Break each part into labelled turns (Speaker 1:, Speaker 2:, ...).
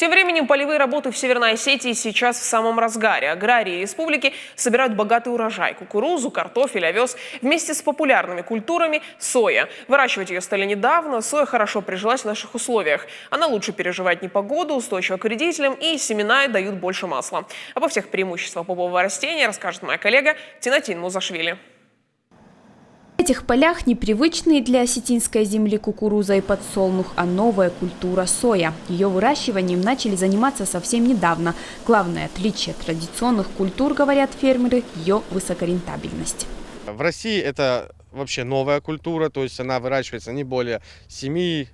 Speaker 1: Тем временем полевые работы в Северной Осетии сейчас в самом разгаре. Аграрии республики собирают богатый урожай – кукурузу, картофель, овес вместе с популярными культурами – соя. Выращивать ее стали недавно. Соя хорошо прижилась в наших условиях. Она лучше переживает непогоду, устойчива к вредителям, и семена дают больше масла. Обо всех преимуществах бобового растения расскажет моя коллега Тинатин Музашвили.
Speaker 2: В этих полях непривычные для осетинской земли кукуруза и подсолнух, а новая культура – соя. Ее выращиванием начали заниматься совсем недавно. Главное отличие традиционных культур, говорят фермеры, ее высокорентабельность.
Speaker 3: В России это вообще новая культура, то есть она выращивается не более 7-8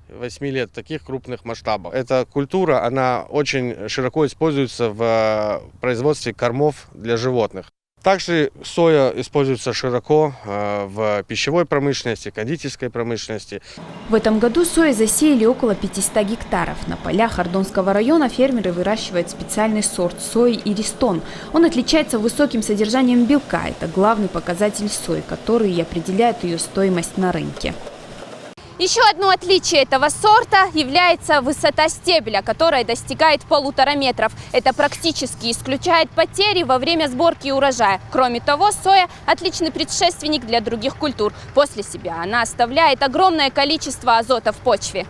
Speaker 3: лет в таких крупных масштабах. Эта культура, она очень широко используется в производстве кормов для животных. Также соя используется широко в пищевой промышленности, кондитерской промышленности.
Speaker 2: В этом году сои засеяли около 500 гектаров. На полях Ардонского района фермеры выращивают специальный сорт сои «Иристон». Он отличается высоким содержанием белка. Это главный показатель сои, который и определяет ее стоимость на рынке.
Speaker 4: Еще одно отличие этого сорта является высота стебля, которая достигает 1,5 метра. Это практически исключает потери во время сборки урожая. Кроме того, соя – отличный предшественник для других культур. После себя она оставляет огромное количество азота в почве.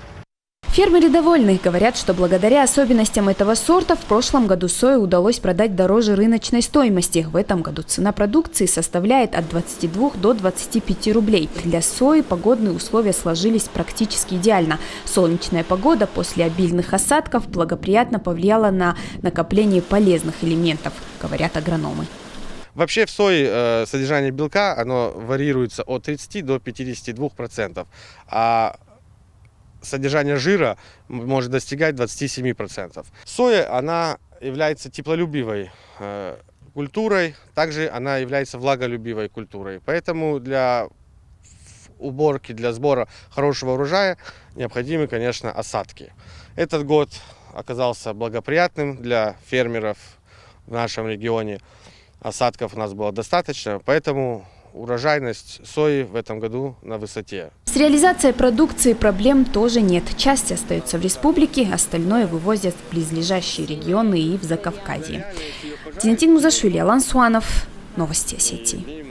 Speaker 2: Фермеры довольны. Говорят, что благодаря особенностям этого сорта в прошлом году сою удалось продать дороже рыночной стоимости. В этом году цена продукции составляет от 22 до 25 рублей. Для сои погодные условия сложились практически идеально. Солнечная погода после обильных осадков благоприятно повлияла на накопление полезных элементов, говорят агрономы.
Speaker 3: Вообще в сое содержание белка оно варьируется от 30 до 52%, а содержание жира может достигать 27%. Соя, она является теплолюбивой культурой, также она является влаголюбивой культурой. Поэтому для уборки, для сбора хорошего урожая необходимы, конечно, осадки. Этот год оказался благоприятным для фермеров в нашем регионе. Осадков у нас было достаточно, поэтому урожайность сои в этом году на высоте.
Speaker 2: С реализацией продукции проблем тоже нет. Часть остается в республике, остальное вывозят в близлежащие регионы и в Закавказье. Тинатин Музашвили, Алан Суанов. Новости Осетии.